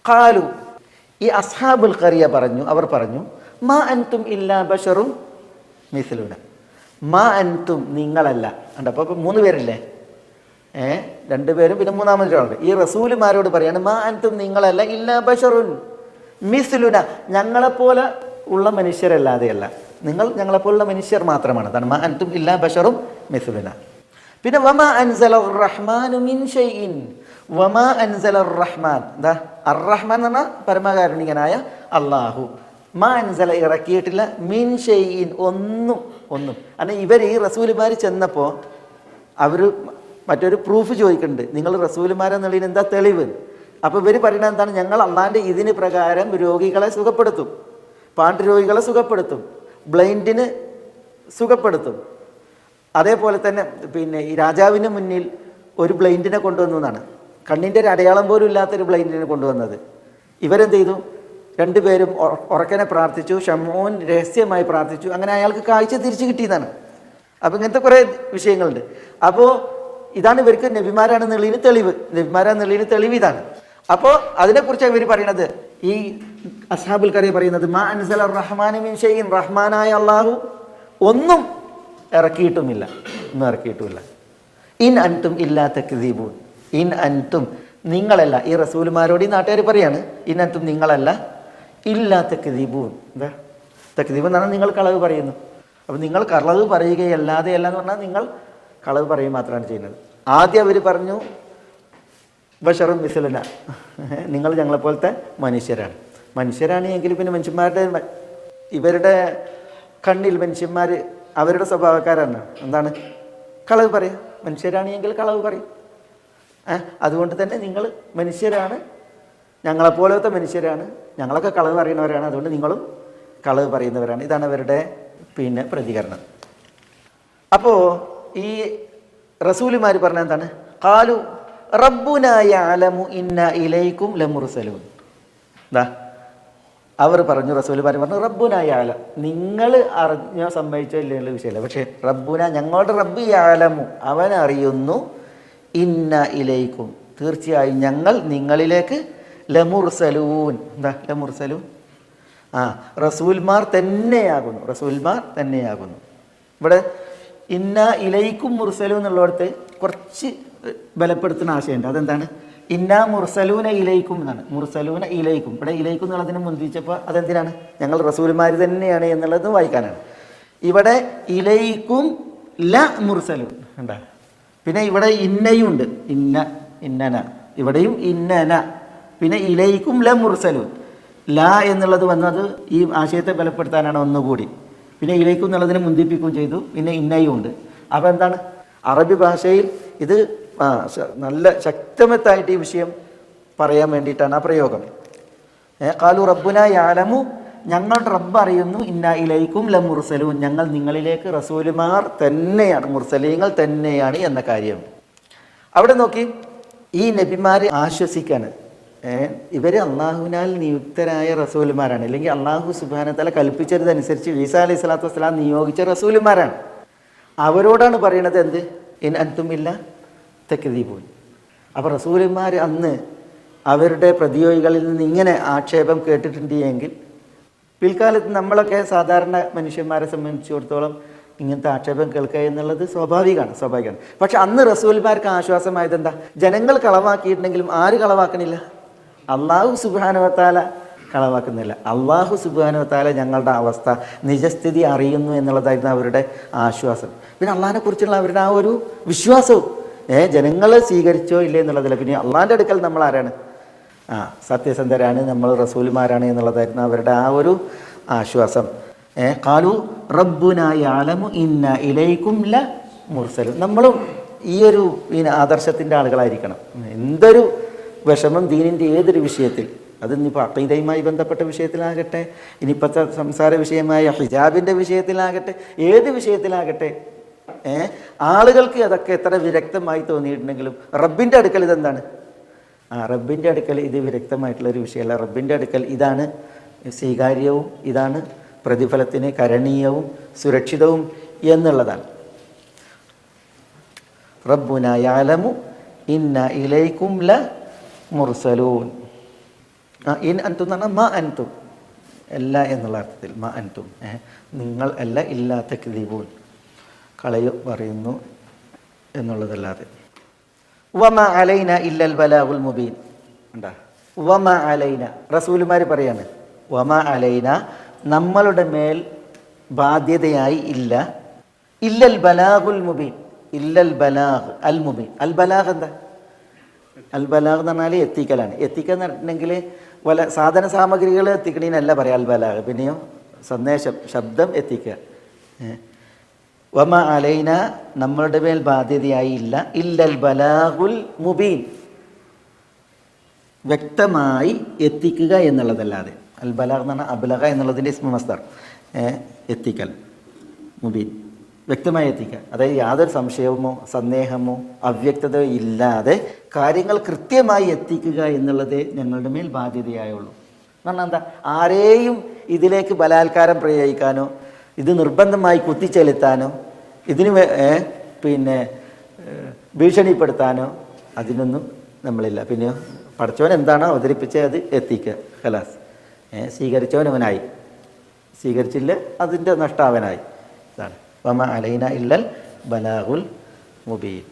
ഖാലു, ഈ അസ്ഹാബുൽ ഖറിയ പറഞ്ഞു, അവർ പറഞ്ഞു, മാ അൻതും ഇല്ലാ ബശറും മിസ്ലുന. മാ അൻതും, നിങ്ങളല്ല. ഉണ്ട്, അപ്പോൾ 3 പേരല്ലേ, 2 പേരും പിന്നെ 3-ാമതൊരാളുണ്ട്. ഈ റസൂലുമാരോട് പറയാണ്, മാ അൻതും, നിങ്ങളല്ല, ഇല്ലാ ബശറുൻ മിസ്ലുന, ഞങ്ങളെപ്പോലെ ഉള്ള മനുഷ്യരല്ലാതെയല്ല, നിങ്ങൾ ഞങ്ങളെപ്പോലുള്ള മനുഷ്യർ മാത്രമാണ്. അതാണ് മാ അൻതും ഇല്ലാ ബശറും മിസ്ലുന. പിന്നെ വമാ അൻസലർ റഹ്മാനു മിൻ ഷൈഇൻ, വമാ അൻസലർ റഹ്മാൻ, എന്താ അർ-റഹ്മാൻ എന്ന് പറഞ്ഞാൽ പരമകാരുണികനായ അള്ളാഹു. മാ അൻസല, ഇറക്കിയിട്ടില്ല, മിൻ ഷൈഇൻ, ഒന്നും. അല്ല, ഇവർ ഈ റസൂലുമാർ ചെന്നപ്പോൾ അവർ മറ്റൊരു പ്രൂഫ് ചോദിക്കുന്നുണ്ട്, നിങ്ങൾ റസൂലുമാരെന്നുള്ളതിന് എന്താ തെളിവ്? അപ്പോൾ ഇവർ പറയുന്നത് എന്താണ്, ഞങ്ങൾ അള്ളാഹിൻ്റെ ഇതിന് പ്രകാരം രോഗികളെ സുഖപ്പെടുത്തും, പാണ്ഡുരോഗികളെ സുഖപ്പെടുത്തും, ബ്ലൈൻഡിന് സുഖപ്പെടുത്തും. അതേപോലെ തന്നെ പിന്നെ ഈ രാജാവിന് മുന്നിൽ ഒരു ബ്ലൈൻഡിനെ കൊണ്ടുവന്നു എന്നാണ്, കണ്ണിൻ്റെ ഒരു അടയാളം പോലും ഇല്ലാത്തൊരു ബ്ലൈൻഡിനെ കൊണ്ടുവന്നത്. ഇവരെന്ത് ചെയ്തു? 2 പേരും ഉറക്കനെ പ്രാർത്ഥിച്ചു, ഷമൂൻ രഹസ്യമായി പ്രാർത്ഥിച്ചു, അങ്ങനെ അയാൾക്ക് കാഴ്ച തിരിച്ചു കിട്ടിയതാണ്. അപ്പോൾ ഇങ്ങനത്തെ കുറേ വിഷയങ്ങളുണ്ട്. അപ്പോൾ ഇതാണ് ഇവർക്ക് നബിമാരാണെന്നുള്ളതിന് തെളിവ്, നബിമാരാണെന്നുള്ളതിന് തെളിവ് ഇതാണ്. അപ്പോൾ അതിനെക്കുറിച്ചാണ് ഇവർ പറയണത്, ഈ അസ്ഹാബുൽ ഖറിയ പറയുന്നത്, മാ അൻസല റഹ്മാനു മിൻ ഷൈഇൻ, റഹ്മാനായ അള്ളാഹു ഒന്നും ഇറക്കിയിട്ടുമില്ല, ഒന്നും ഇറക്കിയിട്ടുമില്ല. ഇൻ അൻതും ഇല്ലാ തക്ദീബൂൻ, ഇൻ അൻതും, നിങ്ങളല്ല. ഈ റസൂലുമാരോട് ഈ നാട്ടുകാർ പറയാണ്, ഇൻ അൻതും, നിങ്ങളല്ല, ഇല്ലാ തക്ദീബൂൻ. എന്താ തക്ദീബ് എന്ന് പറഞ്ഞാൽ നിങ്ങൾ കളവ് പറയുന്നു. അപ്പോൾ നിങ്ങൾ കളവ് പറയുകയല്ലാതെ അല്ല എന്ന് പറഞ്ഞാൽ നിങ്ങൾ കളവ് പറയുക മാത്രമാണ് ചെയ്യുന്നത്. ആദ്യം അവർ പറഞ്ഞു ബശറും മിസ്ലുന, നിങ്ങൾ ഞങ്ങളെപ്പോലത്തെ മനുഷ്യരാണ് എങ്കിൽ പിന്നെ മനുഷ്യന്മാരുടെ ഇവരുടെ കണ്ണിൽ മനുഷ്യന്മാർ അവരുടെ സ്വഭാവക്കാരാണ്. എന്താണ്? കളവ് പറയും. മനുഷ്യരാണെങ്കിൽ കളവ് പറയും. അതുകൊണ്ട് തന്നെ നിങ്ങൾ മനുഷ്യരാണ്, ഞങ്ങളെപ്പോലത്തെ മനുഷ്യരാണ്, ഞങ്ങളൊക്കെ കളവ് പറയുന്നവരാണ്, അതുകൊണ്ട് നിങ്ങളും കളവ് പറയുന്നവരാണ്. ഇതാണ് അവരുടെ പിന്നെ പ്രതികരണം. അപ്പോൾ ഈ റസൂലുമാർ പറഞ്ഞ എന്താണ്? ഖാലു റബ്ബുനാ യഅലമു ഇന്നാ ഇലൈക്കും ലമുർസലൂൻ. എന്താ അവർ പറഞ്ഞു, റസൂലുമാർ പറഞ്ഞു, റബ്ബുനാ യഅലം, നിങ്ങൾ അറിഞ്ഞോ സംഭവിച്ചോ ഇല്ലെന്നുള്ള വിഷയമല്ല, പക്ഷേ റബ്ബുന, ഞങ്ങളുടെ റബ്ബ് യഅലമു, അവൻ അറിയുന്നു, ഇന്നാ ഇലൈക്കും, തീർച്ചയായും ഞങ്ങൾ നിങ്ങളിലേക്ക് ലമുർസലൂൻ. എന്താ ലമുർസലൂൻ? റസൂൽമാർ തന്നെയാകുന്നു. ഇവിടെ ഇന്നാ ഇലൈക്കും മുർസലൂൻ എന്നുള്ളിടത്ത് കുറച്ച് ബലപ്പെടുത്തുന്ന ആശയമുണ്ട്. അതെന്താണ്? ഇന്നാ മുർസലൂന ഇലൈക്കും എന്നാണ്. മുർസലൂന ഇലൈക്കും, ഇവിടെ ഇലൈക്കും എന്നുള്ളതിനെ മുൻപിച്ചപ്പോൾ അതെന്തിനാണ്? ഞങ്ങൾ റസൂൽമാർ തന്നെയാണ് എന്നുള്ളത് വായിക്കാനാണ്. ഇവിടെ ഇലൈക്കും ല മുർസലൂൻ ഉണ്ടാ. പിന്നെ ഇവിടെ ഇന്നയും ഉണ്ട്, ഇന്നന, ഇവിടെയും ഇന്നന. പിന്നെ ഇലൈക്കും ല മുർസലൂൻ, ല എന്നുള്ളത് വന്നത് ഈ ആശയത്തെ ബലപ്പെടുത്താനാണ് ഒന്നുകൂടി. പിന്നെ ഇലൈക്കും എന്നുള്ളതിനെ മുന്തിപ്പിക്കുകയും ചെയ്തു. പിന്നെ ഇന്നയും ഉണ്ട്. അപ്പോൾ എന്താണ്? അറബി ഭാഷയിൽ ഇത് നല്ല ശക്തമത്തായിട്ട് ഈ വിഷയം പറയാൻ വേണ്ടിയിട്ടാണ് ആ പ്രയോഗം. ഖാലു റബ്ബുനാ യഅലമു, ഞങ്ങളുടെ റബ്ബ് അറിയുന്നു, ഇന്നാ ഇലൈക്കും ലമുർസലൂൻ, ഞങ്ങൾ നിങ്ങളിലേക്ക് റസൂലുമാർ തന്നെയാണ്, മുർസലീങ്ങൾ തന്നെയാണ് എന്ന കാര്യം. അവിടെ നോക്കി, ഈ നബിമാരെ ആശ്വസിക്കാണ്. ഇവർ അള്ളാഹുവിനാൽ നിയുക്തരായ റസൂലുമാരാണ്, അല്ലെങ്കിൽ അള്ളാഹു സുബ്ഹാനഹു വതആല കൽപ്പിച്ചതനുസരിച്ച് ഈസാ അലൈഹി സ്വലാത്തു വസ്സലാം നിയോഗിച്ച റസൂലുമാരാണ്. അവരോടാണ് പറയണത് എന്ത്? ഇൻ അൻതും ഇല്ലാ തക്ദീബൂൻ. അപ്പോൾ റസൂലുമാർ അന്ന് അവരുടെ പ്രതിയോഗികളിൽ നിന്ന് ഇങ്ങനെ ആക്ഷേപം കേട്ടിട്ടുണ്ട് എങ്കിൽ പിൽക്കാലത്ത് നമ്മളൊക്കെ സാധാരണ മനുഷ്യന്മാരെ സംബന്ധിച്ചിടത്തോളം ഇങ്ങനത്തെ ആക്ഷേപം കേൾക്കുക എന്നുള്ളത് സ്വാഭാവികമാണ്. പക്ഷെ അന്ന് റസൂൽമാർക്ക് ആശ്വാസമായത് എന്താ? ജനങ്ങൾ കളവാക്കിയിട്ടുണ്ടെങ്കിലും ആര് കളവാക്കണില്ല? അള്ളാഹു സുബ്ഹാനഹു വതആല കളവാക്കുന്നില്ല. അള്ളാഹു സുബ്ഹാനഹു വതആല ഞങ്ങളുടെ അവസ്ഥ, നിജസ്ഥിതി അറിയുന്നു എന്നുള്ളതായിരുന്നു അവരുടെ ആശ്വാസം. പിന്നെ അള്ളാഹിനെ കുറിച്ചുള്ള അവരുടെ ആ ഒരു വിശ്വാസവും ജനങ്ങൾ സ്വീകരിച്ചോ ഇല്ലേ എന്നുള്ളതല്ല. പിന്നെ അള്ളാഹിൻ്റെ അടുക്കൽ നമ്മൾ ആരാണ്? സത്യസന്ധരാണ്, നമ്മൾ റസൂലുമാരാണ് എന്നുള്ളതായിരുന്നു അവരുടെ ആ ഒരു ആശ്വാസം. ഖാലു റബ്ബുനാ യഅലമു ഇന്നാ ഇലൈക്കും ല മുർസലൂൻ. നമ്മളും ഈ ഒരു ആദർശത്തിൻ്റെ ആളുകളായിരിക്കണം. എന്തൊരു വിഷമം ദീനിൻ്റെ ഏതൊരു വിഷയത്തിൽ, അത് ഇനിയിപ്പോൾ അഖീദയുമായി ബന്ധപ്പെട്ട വിഷയത്തിലാകട്ടെ, ഇനിയിപ്പോഴത്തെ സംസാര വിഷയമായ ഹിജാബിൻ്റെ വിഷയത്തിലാകട്ടെ, ഏത് വിഷയത്തിലാകട്ടെ, ആളുകൾക്ക് അതൊക്കെ എത്ര വിരക്തമായി തോന്നിയിട്ടുണ്ടെങ്കിലും റബ്ബിൻ്റെ അടുക്കൽ ഇതെന്താണ്? റബ്ബിൻ്റെ അടുക്കൽ ഇത് വിരക്തമായിട്ടുള്ളൊരു വിഷയമല്ല. റബ്ബിൻ്റെ അടുക്കൽ ഇതാണ് സ്വീകാര്യവും, ഇതാണ് പ്രതിഫലത്തിന് കരണീയവും സുരക്ഷിതവും എന്നുള്ളതാണ്. റബ്ബുനാ യഅലമു ഇന്നാ ഇലൈക്കും ല മുർസലൂൻ. ഇൻ അൻതും എന്ന് പറഞ്ഞാൽ മാ അൻതും അല്ല എന്നുള്ള അർത്ഥത്തിൽ മാ അൻതും നിങ്ങൾ അല്ല ഇല്ലാത്ത കിദീബൂൻ കളയു പറയുന്നു എന്നുള്ളതല്ലാതെ. വമ അലൈന ഇല്ലൽ ബലാഗുൽ മുബീൻ ഉണ്ടാ. വമ അലൈന റസൂലുമാർ പറയാണ് വമ അലൈന നമ്മളുടെ മേൽ ബാധ്യതയായി ഇല്ല ഇല്ലൽ ബലാഗുൽ മുബീൻ ഇല്ലൽ ബലാഗ് അൽ മുബീൻ. അൽ ബലാഗ് എന്താ? അൽ ബലാഗ് എന്ന് പറഞ്ഞാൽ എത്തിക്കലാണ്. എത്തിക്കുക എന്ന് പറഞ്ഞിട്ടുണ്ടെങ്കിൽ വല്ല സാധന സാമഗ്രികൾ എത്തിക്കണീനല്ല പറയാം അൽ ബലാഗ്. പിന്നെയോ സന്ദേശം ശബ്ദം എത്തിക്കുക. വമ അലൈന നമ്മളുടെ മേൽ ബാധ്യതയായി ഇല്ല ഇല്ലൽ ബലാഗുൽ മുബീൻ വ്യക്തമായി എത്തിക്കുക എന്നുള്ളതല്ലാതെ. അൽ ബലാഗ് എന്ന് പറഞ്ഞാൽ അബ്ലഗ എന്നുള്ളതിൻ്റെ ഇസ്മു മസ്ദർ എത്തിക്കൽ മുബീൻ വ്യക്തമായി എത്തിക്കുക. അതായത് യാതൊരു സംശയമോ സന്ദേഹമോ അവ്യക്തതയോ ഇല്ലാതെ കാര്യങ്ങൾ കൃത്യമായി എത്തിക്കുക എന്നുള്ളതേ ഞങ്ങളുടെ മേൽ ബാധ്യതയായുള്ളൂ. എന്ന് പറഞ്ഞാൽ എന്താ? ആരെയും ഇതിലേക്ക് ബലാത്കാരം പ്രയോഗിക്കാനോ ഇത് നിർബന്ധമായി കുത്തിച്ചെലുത്താനോ ഇതിന് പിന്നെ ഭീഷണിപ്പെടുത്താനോ അതിനൊന്നും നമ്മളില്ല. പിന്നെ പഠിച്ചവൻ എന്താണോ അവതരിപ്പിച്ചത് അത് എത്തിക്കുക. ഖലാസ്. സ്വീകരിച്ചവനവനായി, സ്വീകരിച്ചില്ല അതിൻ്റെ നഷ്ടാവനായി. ഇതാണ് വമ അലൈന ഇല്ലൽ ബലാഗുൽ മുബീൻ.